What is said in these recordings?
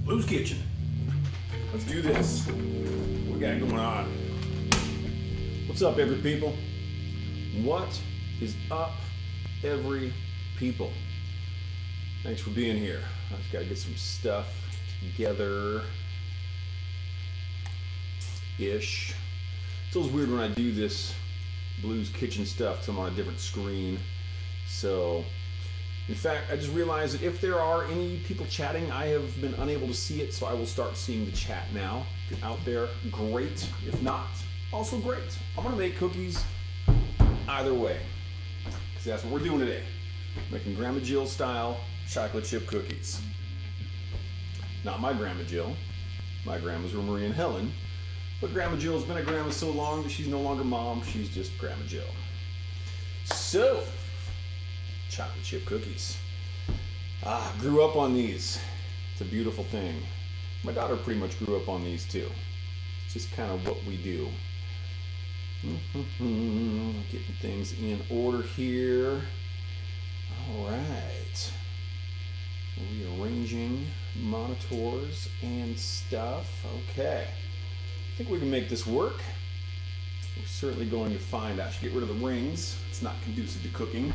Blues Kitchen. Let's do this. What we got going on? What's up, every people? What is up, every people? Thanks for being here. I just gotta get some stuff together-ish. It's always weird when I do this Blues Kitchen stuff because I'm on a different screen. So, in fact, I just realized that if there are any people chatting, I have been unable to see it, so I will start seeing the chat now. If you're out there, great. If not, also great. I'm gonna make cookies either way, because that's what we're doing today. Making Grandma Jill style chocolate chip cookies. Not my Grandma Jill. My grandmas were Marie and Helen, but Grandma Jill's been a grandma so long that she's no longer mom, she's just Grandma Jill. So, chocolate chip cookies. Grew up on these. It's a beautiful thing. My daughter pretty much grew up on these too. It's just kind of what we do. Getting things in order here. All right. Rearranging monitors and stuff. Okay. I think we can make this work. We're certainly going to find out. I should get rid of the rings. It's not conducive to cooking.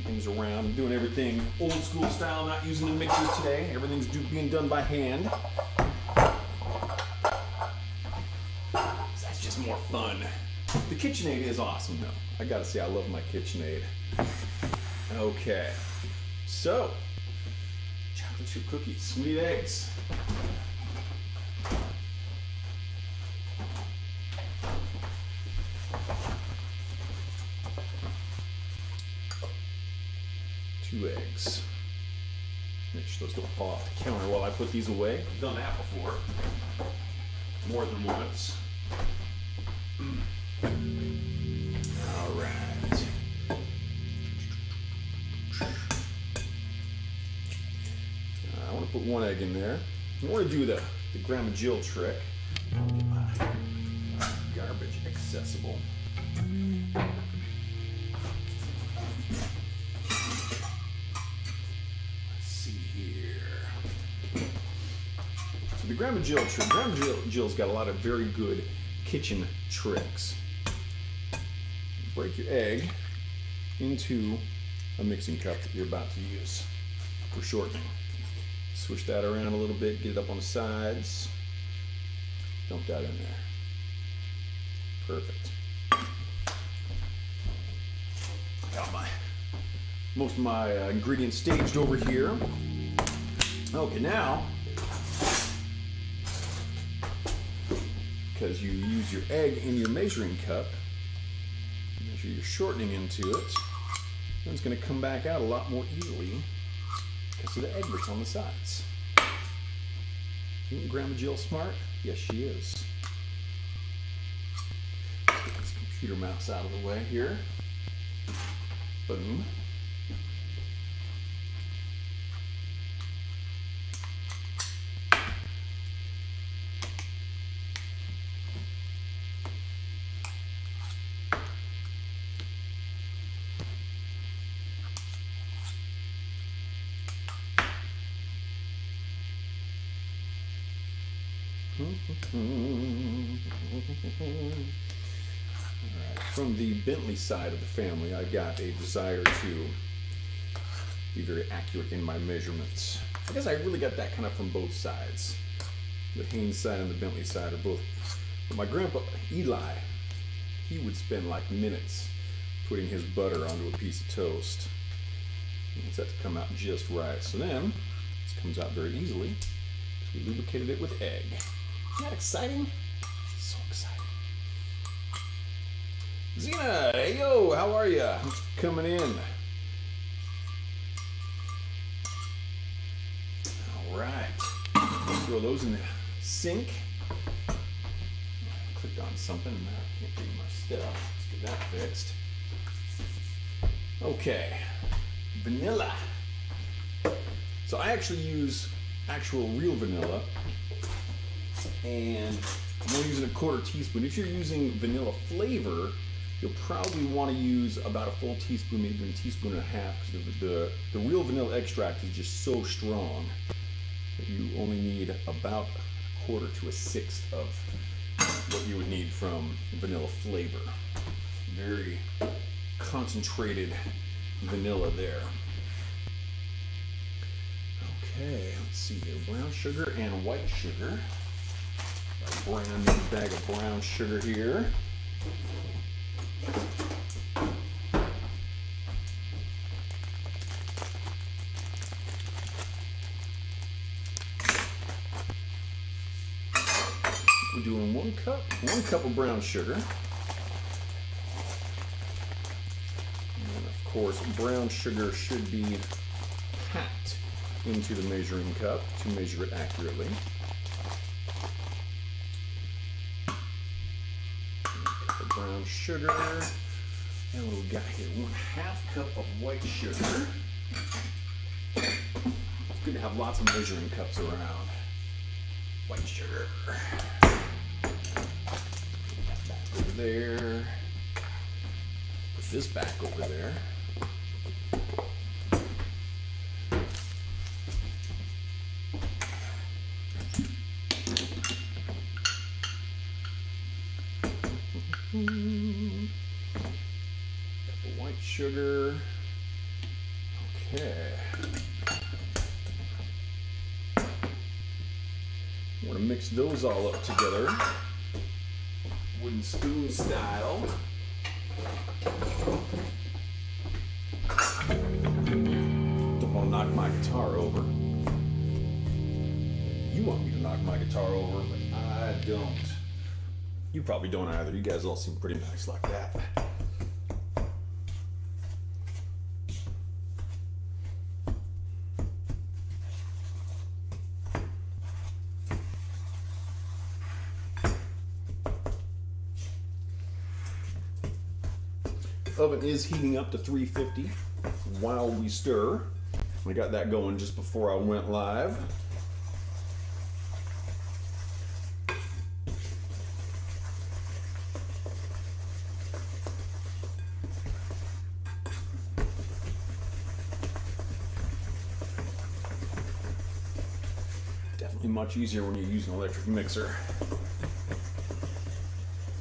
Things around. I'm doing everything old school style, not using a mixer today. Everything's being done by hand. That's just more fun. The KitchenAid is awesome though. I gotta say, I love my KitchenAid. Okay, so chocolate chip cookies, sweet eggs. Two eggs. Make sure those don't fall off the counter while I put these away. I've done that before. More than once. All right. I want to put one egg in there. I want to do the Grandma Jill trick. Get my garbage accessible. See here. So the Grandma Jill trick. Jill's got a lot of very good kitchen tricks. Break your egg into a mixing cup that you're about to use for shortening. Switch that around a little bit, get it up on the sides. Dump that in there. Perfect. Got most of my ingredients staged over here. Okay, now, because you use your egg in your measuring cup, measure your shortening into it, and it's going to come back out a lot more easily because of the egg that's on the sides. Isn't Grandma Jill smart? Yes, she is. Let's get this computer mouse out of the way here. Boom. From the Bentley side of the family, I got a desire to be very accurate in my measurements. I guess I really got that kind of from both sides. The Haynes side and the Bentley side are both. But my grandpa, Eli, he would spend like minutes putting his butter onto a piece of toast. He wants that to come out just right. So then, this comes out very easily because we lubricated it with egg. Isn't that exciting? So exciting. Zena, hey yo, how are you? Thanks for coming in. All right. Throw those in the sink. I clicked on something and now I can't read my stuff. Let's get that fixed. Okay. Vanilla. So I actually use actual real vanilla. And I'm only using a 1/4 teaspoon. If you're using vanilla flavor, you'll probably want to use about a full teaspoon, maybe a teaspoon and a half, because the real vanilla extract is just so strong that you only need about a 1/4 to a 1/6 of what you would need from vanilla flavor. Very concentrated vanilla there. Okay, let's see here. Brown sugar and white sugar. A brand new bag of brown sugar here. We're doing 1 cup of brown sugar. And of course, brown sugar should be packed into the measuring cup to measure it accurately. Brown sugar, and what do we got here? 1/2 cup of white sugar. It's good to have lots of measuring cups around. White sugar. Put that back over there. Put this back over there. Cup of white sugar. Okay. I'm going to mix those all up together. Wooden spoon style. Don't want to knock my guitar over. You want me to knock my guitar over, but I don't. You probably don't either. You guys all seem pretty nice like that. Oven is heating up to 350 while we stir. I got that going just before I went live. Definitely much easier when you're using an electric mixer.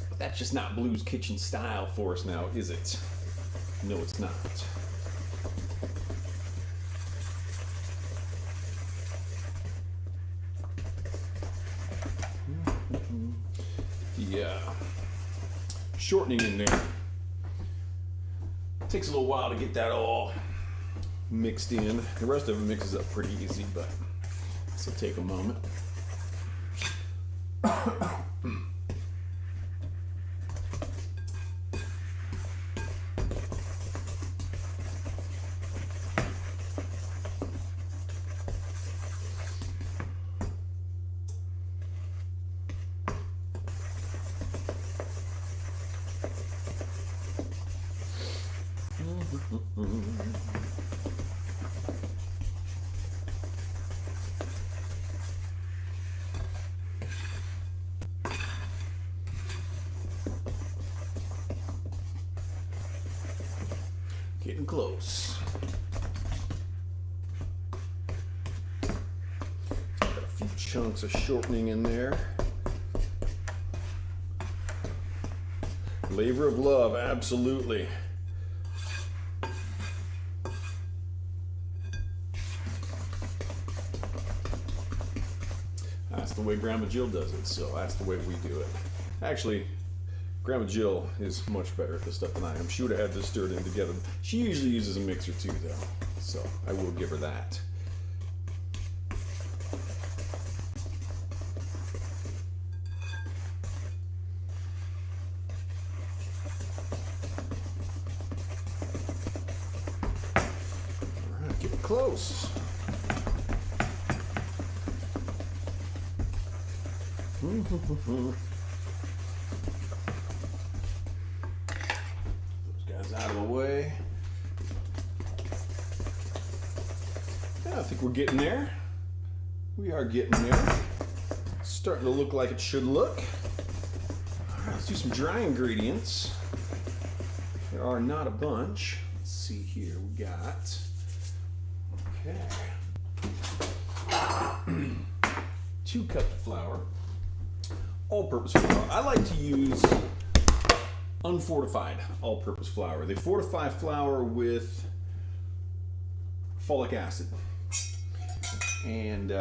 But that's just not Blues Kitchen style for us now, is it? No, it's not. The shortening in there takes a little while to get that all mixed in. The rest of it mixes up pretty easy, but this will take a moment. Getting close. Got a few chunks of shortening in there. Labor of love, absolutely. That's the way Grandma Jill does it, so that's the way we do it. Actually, Grandma Jill is much better at this stuff than I am. She would have had this stirred in together. She usually uses a mixer too, though, so I will give her that. All right, getting close. Out of the way. Yeah, I think we're getting there. We are getting there. It's starting to look like it should look. All right, let's do some dry ingredients. There are not a bunch. Let's see here. We got, okay, 2 cups of flour, all-purpose flour. I like to use unfortified all-purpose flour. They fortify flour with folic acid. And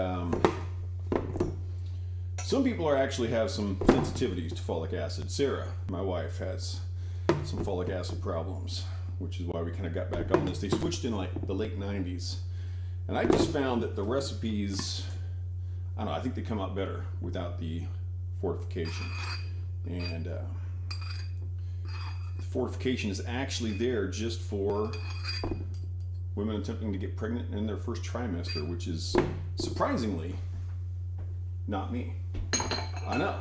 some people actually have some sensitivities to folic acid. Sarah, my wife, has some folic acid problems, which is why we kind of got back on this. They switched in like the late 90s. And I just found that the recipes, I don't know, I think they come out better without the fortification. And fortification is actually there just for women attempting to get pregnant in their first trimester, which is surprisingly not me. I know.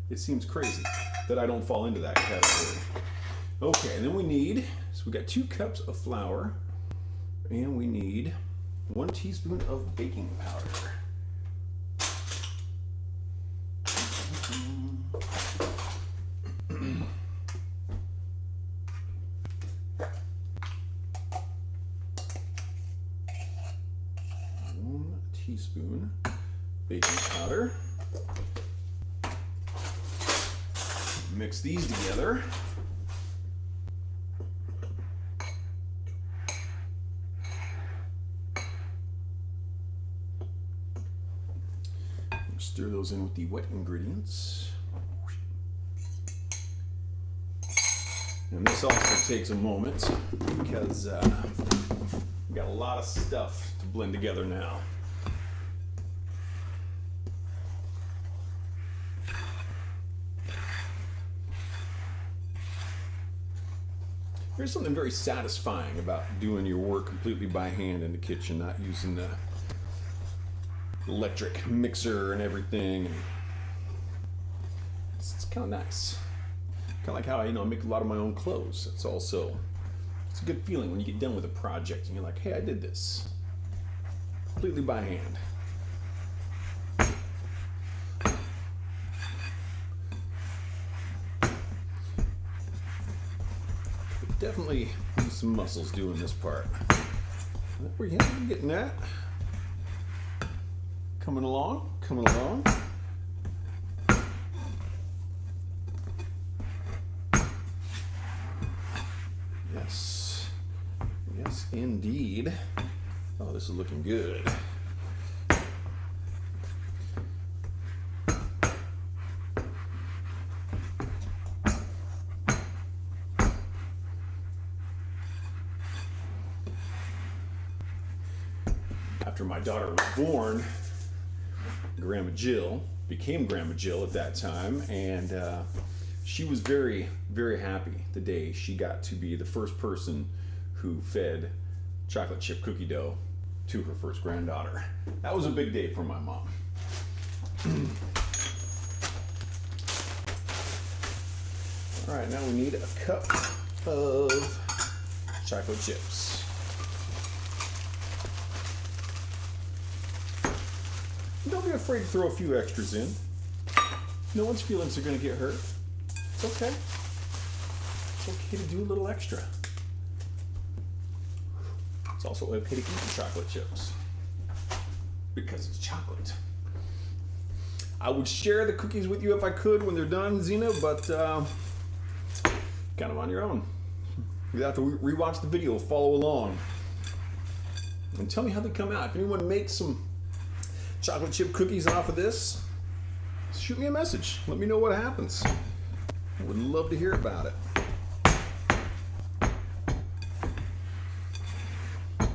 It seems crazy that I don't fall into that category. Okay, and then we need, so we got 2 cups of flour, and we need 1 teaspoon of baking powder. Teaspoon baking powder. Mix these together. Stir those in with the wet ingredients. And this also takes a moment because we've got a lot of stuff to blend together now. There's something very satisfying about doing your work completely by hand in the kitchen, not using the electric mixer and everything. It's kind of nice. Kind of like how I make a lot of my own clothes. It's a good feeling when you get done with a project and you're like, hey, I did this completely by hand. Definitely use some muscles doing this part. We're getting that. Coming along, coming along. Yes, yes indeed. Oh, this is looking good. After my daughter was born, Grandma Jill became Grandma Jill at that time, and she was very, very happy the day she got to be the first person who fed chocolate chip cookie dough to her first granddaughter. That was a big day for my mom. All right, now we need a cup of chocolate chips. Don't be afraid to throw a few extras in. No one's feelings are going to get hurt. It's okay. It's okay to do a little extra. It's also okay to eat the chocolate chips because it's chocolate. I would share the cookies with you if I could when they're done, Xena, but kind of on your own. You have to rewatch the video, follow along, and tell me how they come out. If anyone makes some chocolate chip cookies off of this, shoot me a message. Let me know what happens. I would love to hear about it. I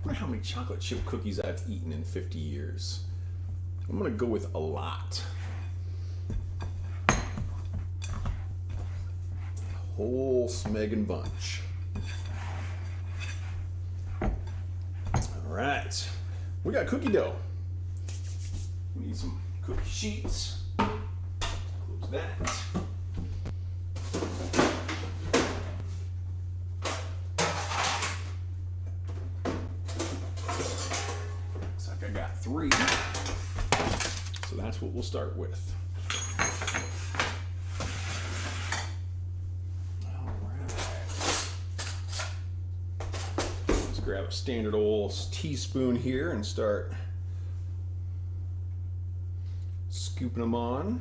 wonder how many chocolate chip cookies I've eaten in 50 years. I'm gonna go with a lot. A whole smeggin' bunch. All right, we got cookie dough. We need some cookie sheets. Close that. Looks like I got 3. So that's what we'll start with. Grab a standard old teaspoon here and start scooping them on.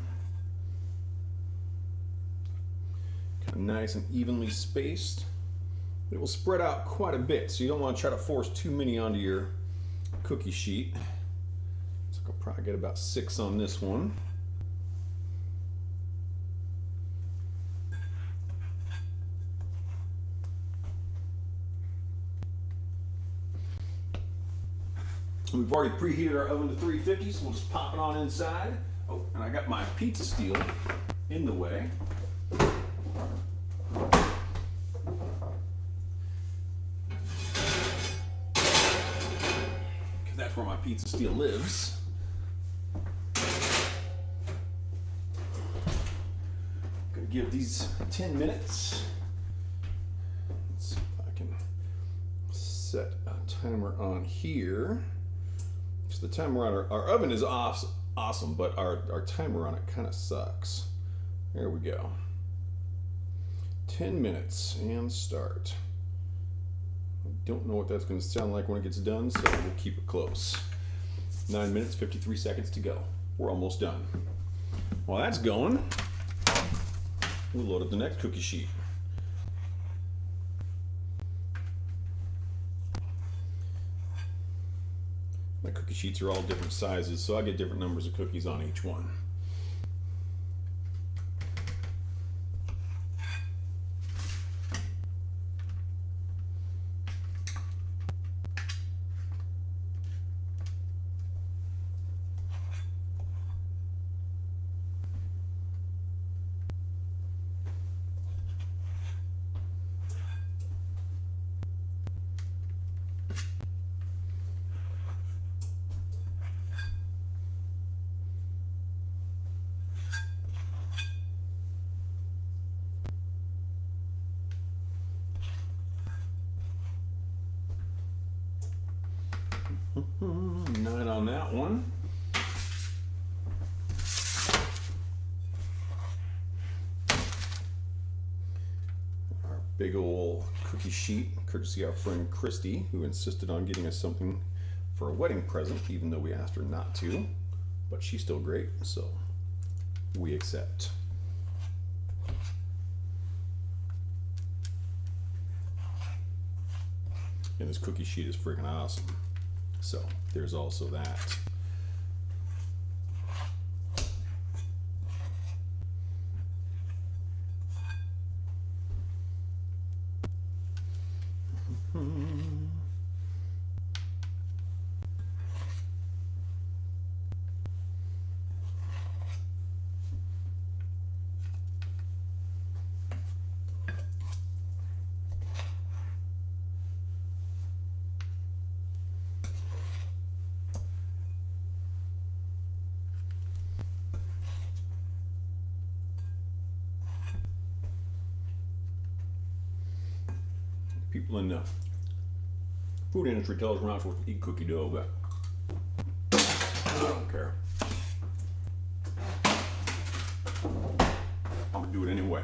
Kind of nice and evenly spaced. It will spread out quite a bit, so you don't want to try to force too many onto your cookie sheet. So I'll probably get about 6 on this one. We've already preheated our oven to 350, so we'll just pop it on inside. Oh, and I got my pizza steel in the way. Because that's where my pizza steel lives. Gonna give these 10 minutes. Let's see if I can set a timer on here. The timer on our oven is awesome, but our timer on it kind of sucks. There we go. 10 minutes and start. I don't know what that's going to sound like when it gets done, so we'll keep it close. 9 minutes, 53 seconds to go. We're almost done. While that's going, we'll load up the next cookie sheet. My cookie sheets are all different sizes, so I get different numbers of cookies on each one. Nine on that one. Our big ol' little cookie sheet, courtesy of our friend Christy, who insisted on getting us something for a wedding present, even though we asked her not to. But she's still great, so we accept. And this cookie sheet is freaking awesome. So there's also that. People in the food industry tell us we're not supposed to eat cookie dough, but I don't care. I'm gonna do it anyway.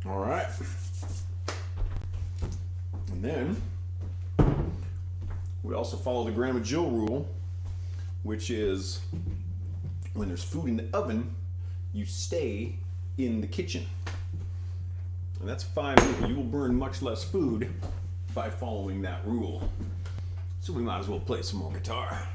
All right. And then we also follow the Grandma Jill rule, which is when there's food in the oven, you stay in the kitchen. And that's fine. You will burn much less food by following that rule. So we might as well play some more guitar.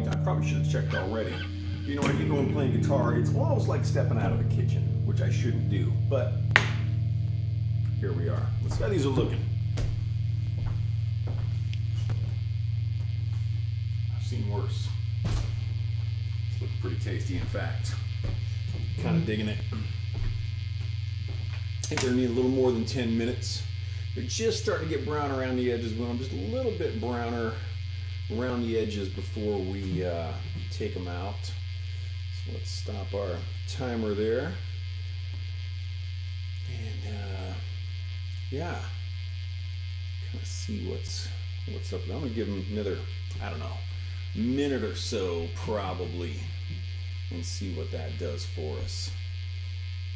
probably should have checked already. You know, when I get going playing guitar, it's almost like stepping out of the kitchen, which I shouldn't do. But here we are. Let's see how these are looking. I've seen worse. It's looking pretty tasty, in fact. Kind of digging it. I think they're gonna need a little more than 10 minutes. They're just starting to get brown around the edges. Well, I'm just a little bit browner around the edges before we take them out. So let's stop our timer there. And yeah, kind of see what's up. I'm gonna give them another, I don't know, minute or so probably, and see what that does for us.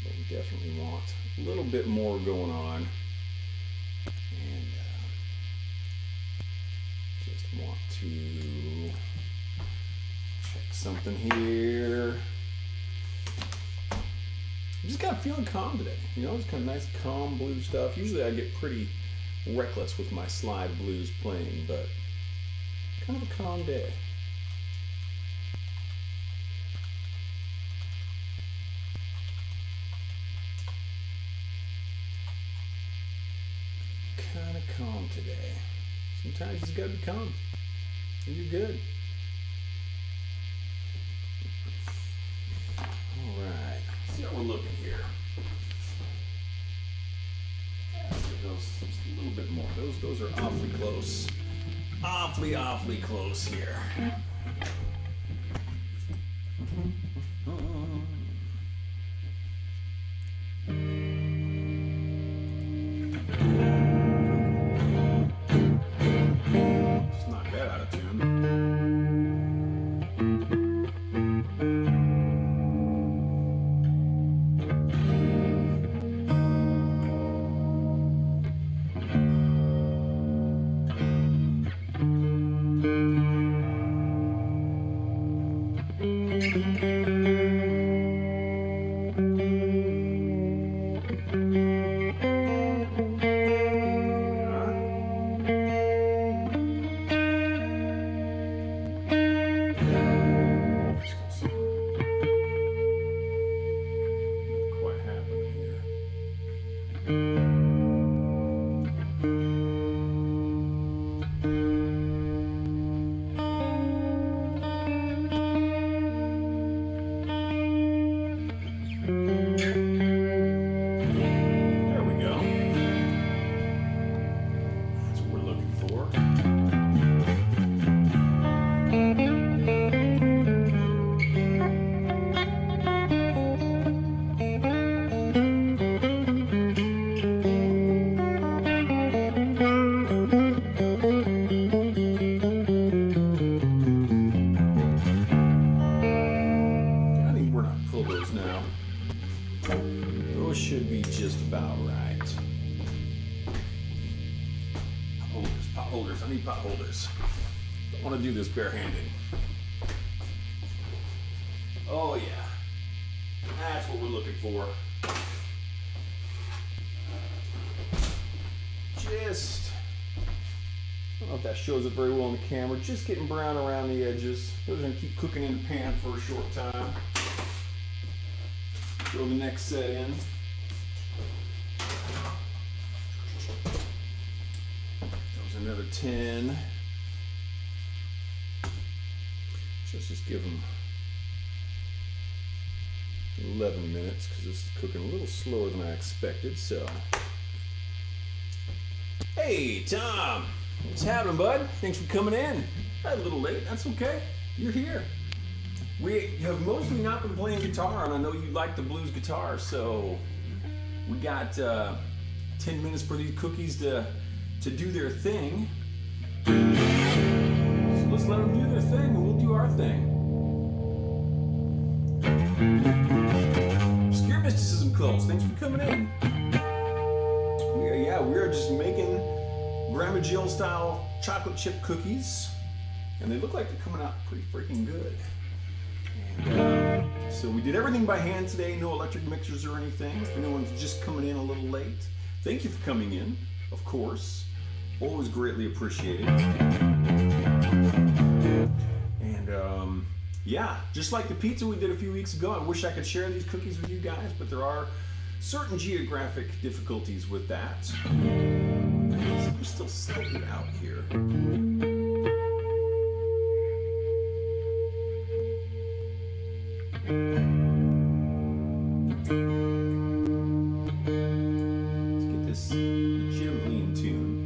But we definitely want a little bit more going on, and just want to check something here. I'm just kind of feeling calm today. You know, it's kind of nice, calm blues stuff. Usually I get pretty reckless with my slide blues playing, but kind of a calm day. Kind of calm today. Sometimes you just gotta be calm, and you're good. All right, let's see how we're looking here. Those just a little bit more. Those are awfully close. Awfully close here. Just knock that out of tune. Should be just about right. Pot holders, I need pot holders. Don't want to do this barehanded. Oh yeah, that's what we're looking for. Just, I don't know if that shows up very well in the camera, just getting brown around the edges. Those are gonna keep cooking in the pan for a short time. Throw the next set in. Another 10. Just give them 11 minutes because this is cooking a little slower than I expected. So, hey Tom, what's happening, bud? Thanks for coming in. A little late, that's okay. You're here. We have mostly not been playing guitar, and I know you like the blues guitar, so we got 10 minutes for these cookies to do their thing. So let's let them do their thing and we'll do our thing. Obscure Mysticism Cults, thanks for coming in. We are just making Grandma Jill style chocolate chip cookies, and they look like they're coming out pretty freaking good. And, so we did everything by hand today, no electric mixers or anything. If anyone's just coming in a little late, thank you for coming in, of course. Always greatly appreciated. And And yeah, just like the pizza we did a few weeks ago, I wish I could share these cookies with you guys, but there are certain geographic difficulties with that. I'm still slightly out here. Let's get this legitimately in tune.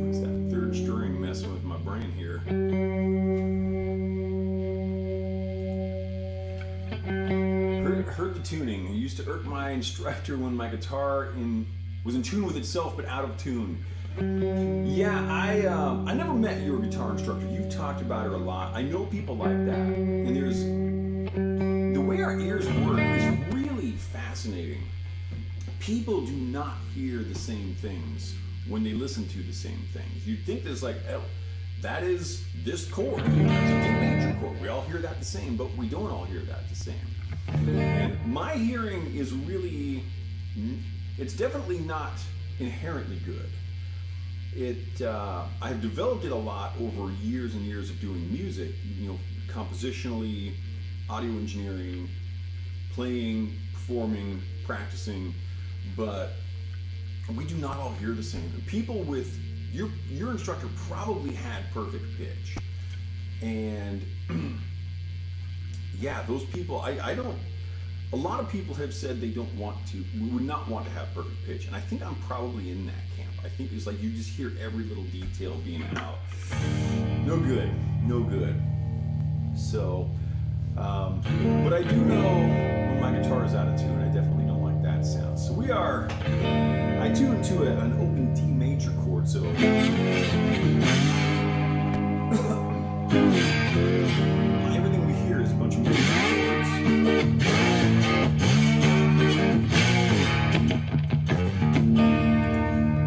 It's that third string messing with my brain here. Heard the tuning. It used to irk my instructor when my guitar was in tune with itself but out of tune. Yeah, I never met your guitar instructor. You've talked about her a lot. I know people like that. And there's the way our ears work is really fascinating. People do not hear the same things when they listen to the same things. You'd think there's like, oh, that is this chord. That's a D major chord. We all hear that the same, but we don't all hear that the same. And my hearing is really, it's definitely not inherently good. I've developed it a lot over years and years of doing music, compositionally, audio engineering, playing, performing, practicing, but we do not all hear the same. And people with, your instructor probably had perfect pitch. And yeah, those people, a lot of people have said they would not want to have perfect pitch. And I think I'm probably in that camp. I think it's like you just hear every little detail being out. No good, no good. So, but I do know when my guitar is out of tune, I definitely don't like that sound. So I tune to an open D major chord, so. Everything we hear is a bunch of major chords.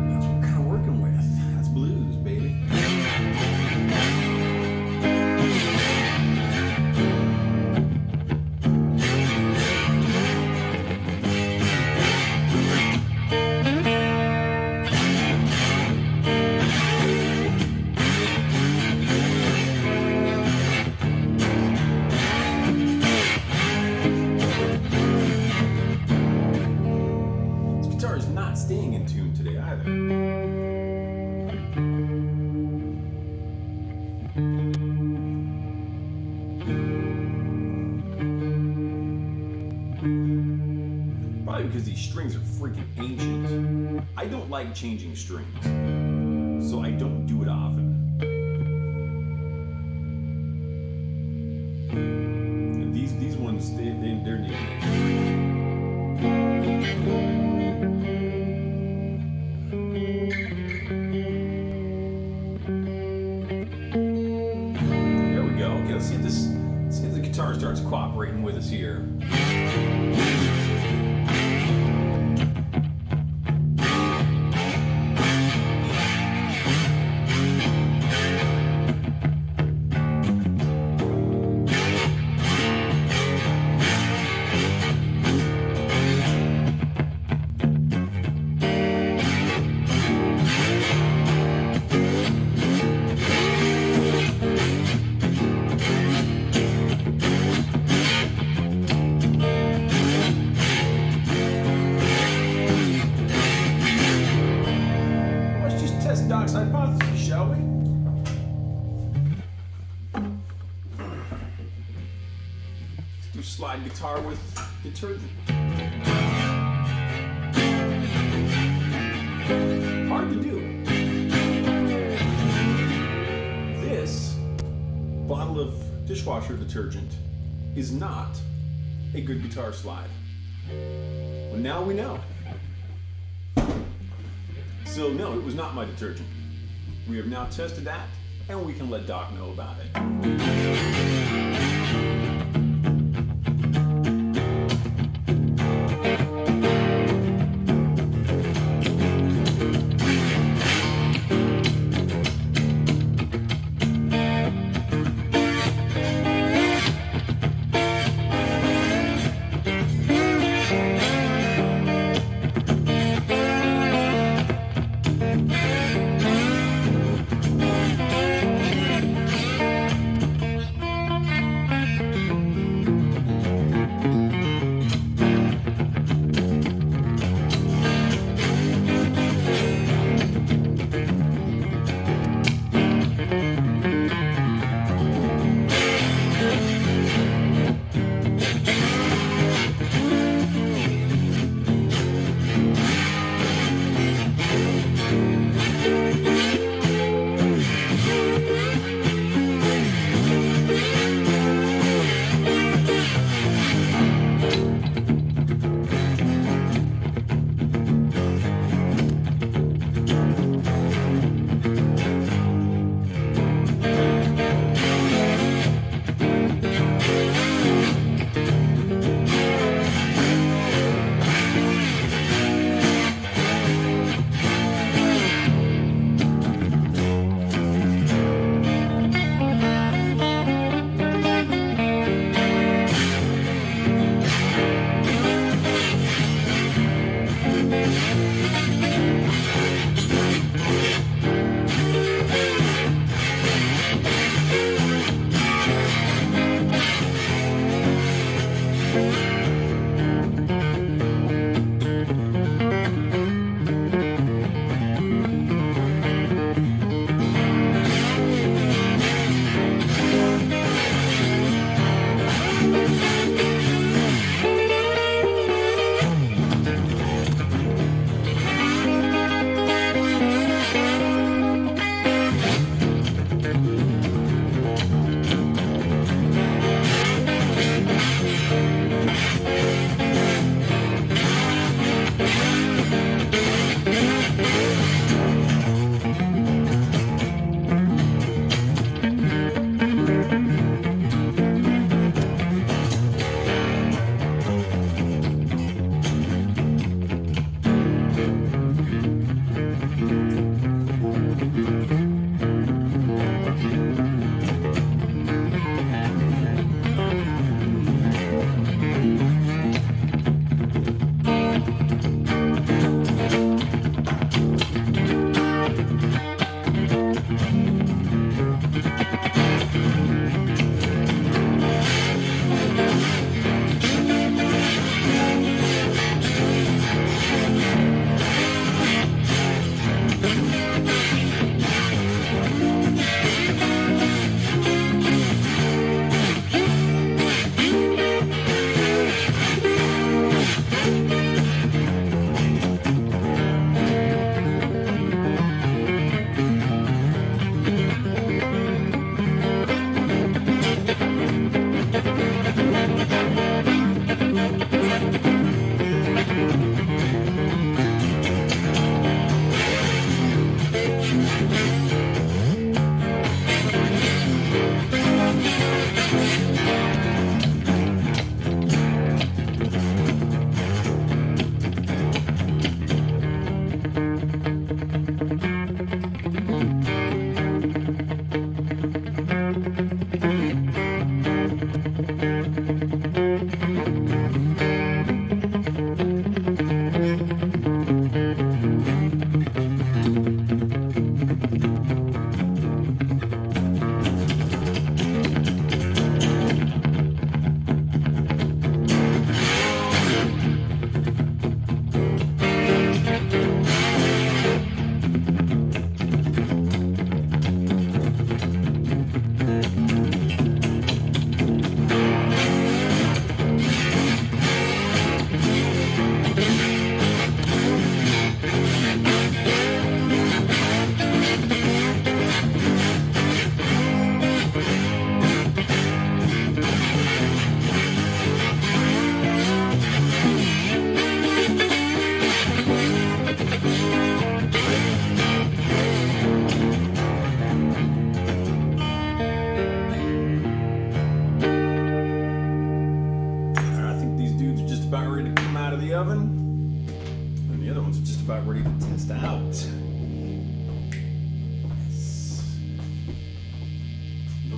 That's what we're kind of working with. That's blues, baby. Staying in tune today either. Probably because these strings are freaking ancient. I don't like changing strings, so I don't do it often. And these ones, they're neat. Let's see if the guitar starts cooperating with us here. Doc's hypothesis, shall we? Let's do slide guitar with detergent. Hard to do. This bottle of dishwasher detergent is not a good guitar slide. Well, now we know. So no, it was not my detergent. We have now tested that, and we can let Doc know about it.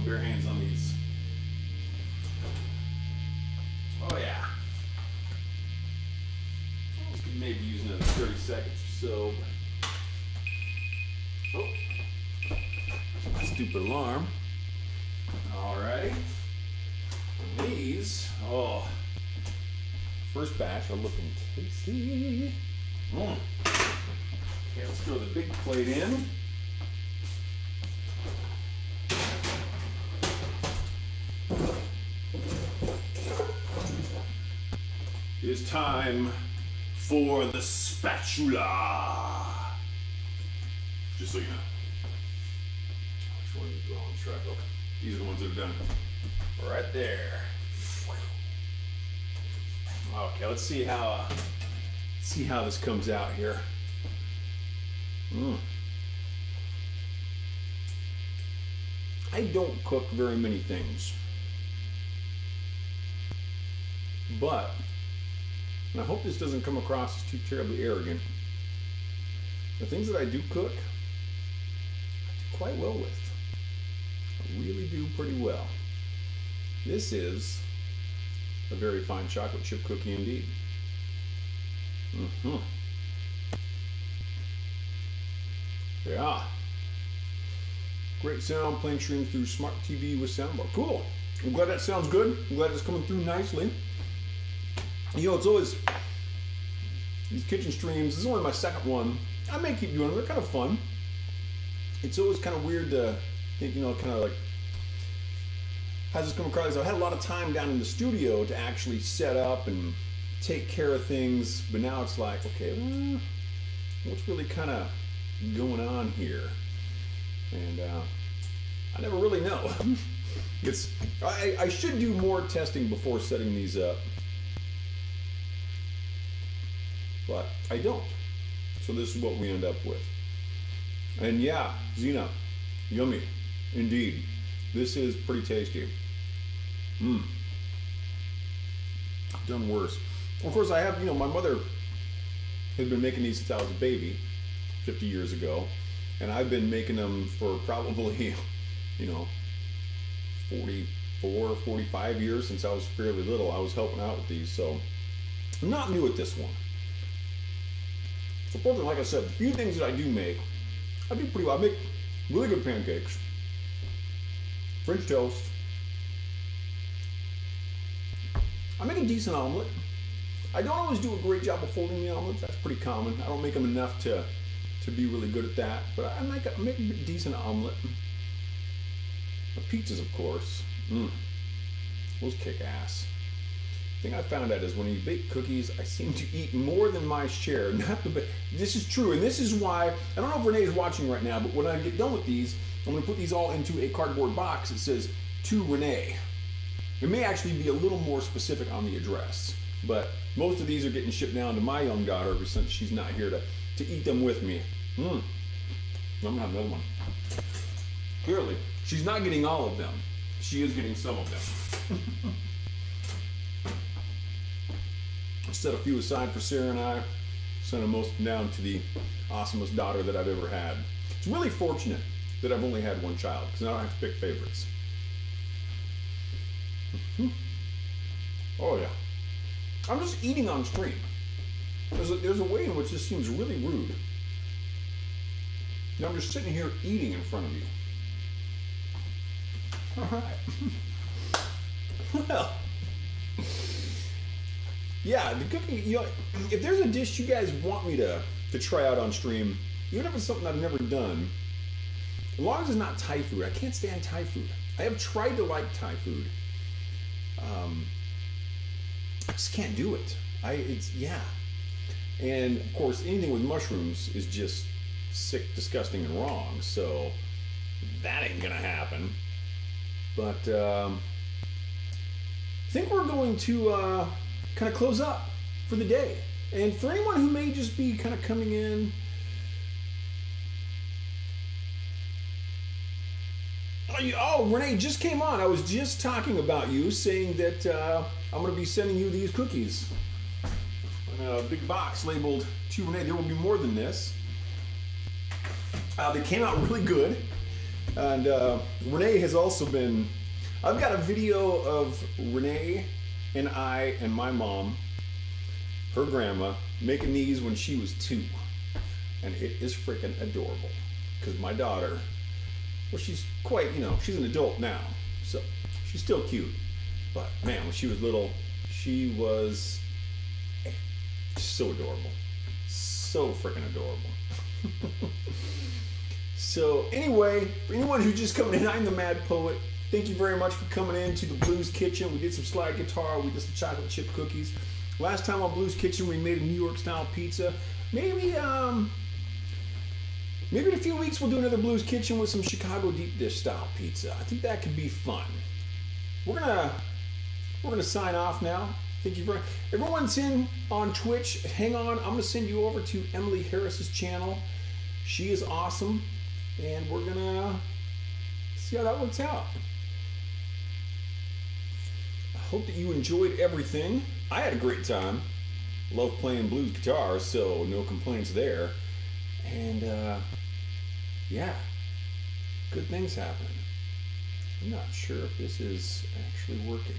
for bare hands on these. Oh yeah. We could maybe use another 30 seconds or so. Oh, my stupid alarm. Alrighty. And these, oh, first batch are looking tasty. Okay, let's throw the big plate in. It is time for the spatula. Just so you know. Which one is on track? Okay. These are the ones that are done. Right there. Okay, let's see how this comes out here. I don't cook very many things. But, and I hope this doesn't come across as too terribly arrogant, the things that I do cook, I do quite well with. I really do pretty well. This is a very fine chocolate chip cookie indeed. Yeah. Great sound, playing streams through smart TV with soundbar. Cool. I'm glad that sounds good. I'm glad it's coming through nicely. You know, it's always, these kitchen streams, this is only my second one. I may keep doing them, they're kind of fun. It's always kind of weird to think, you know, kind of like, how's this come across? I've had a lot of time down in the studio to actually set up and take care of things, but now it's like, okay, what's really kind of going on here? And I never really know. I should do more testing before setting these up, but I don't. So this is what we end up with. And yeah, Xena, yummy, indeed. This is pretty tasty. Done worse. Of course, I have, you know, my mother has been making these since I was a baby, 50 years ago. And I've been making them for probably, you know, 44, 45 years since I was fairly little. I was helping out with these, so I'm not new at this one. So, fortunately, like I said, the few things that I do make, I do pretty well. I make really good pancakes, French toast. I make a decent omelet. I don't always do a great job of folding the omelets. That's pretty common. I don't make them enough to be really good at that, but I make a decent omelet. The pizzas, of course, those kick ass. The thing I found out is when you bake cookies, I seem to eat more than my share. This is true, and this is why, I don't know if Renee is watching right now, but when I get done with these, I'm going to put these all into a cardboard box that says, to Renee. It may actually be a little more specific on the address, but most of these are getting shipped down to my young daughter ever since she's not here to eat them with me. I'm gonna have another one. Clearly, she's not getting all of them. She is getting some of them. I set a few aside for Sarah and I. Sent them most down to the awesomest daughter that I've ever had. It's really fortunate that I've only had one child because I don't have to pick favorites. Oh yeah. I'm just eating on stream. There's a way in which this seems really rude. Now I'm just sitting here eating in front of you. All right. Well, yeah, the cooking, you know, if there's a dish you guys want me to try out on stream, even if it's something I've never done, as long as it's not Thai food. I can't stand Thai food. I have tried to like Thai food. I just can't do it. Yeah. And of course, anything with mushrooms is just sick, disgusting, and wrong. So that ain't gonna happen. But I think we're going to kind of close up for the day. And for anyone who may just be kind of coming in, oh, Renee just came on. I was just talking about you, saying that I'm going to be sending you these cookies in a big box labeled to Renee. There will be more than this. They came out really good. And Renee has also been. I've got a video of Renee and I and my mom, her grandma, making these when she was 2. And it is freaking adorable. Because my daughter, well, she's quite, she's an adult now. So she's still cute. But man, when she was little, she was so adorable. So freaking adorable. So anyway, for anyone who's just coming in, I'm the Mad Poet. Thank you very much for coming into the Blues Kitchen. We did some slide guitar, we did some chocolate chip cookies. Last time on Blues Kitchen, we made a New York style pizza. Maybe in a few weeks we'll do another Blues Kitchen with some Chicago deep dish style pizza. I think that could be fun. We're gonna sign off now. Thank you very. Everyone's in on Twitch. Hang on, I'm gonna send you over to Emily Harris's channel. She is awesome, and we're gonna see how that works out. I hope that you enjoyed everything. I had a great time. Love playing blues guitar, so no complaints there. And yeah, good things happening. I'm not sure if this is actually working.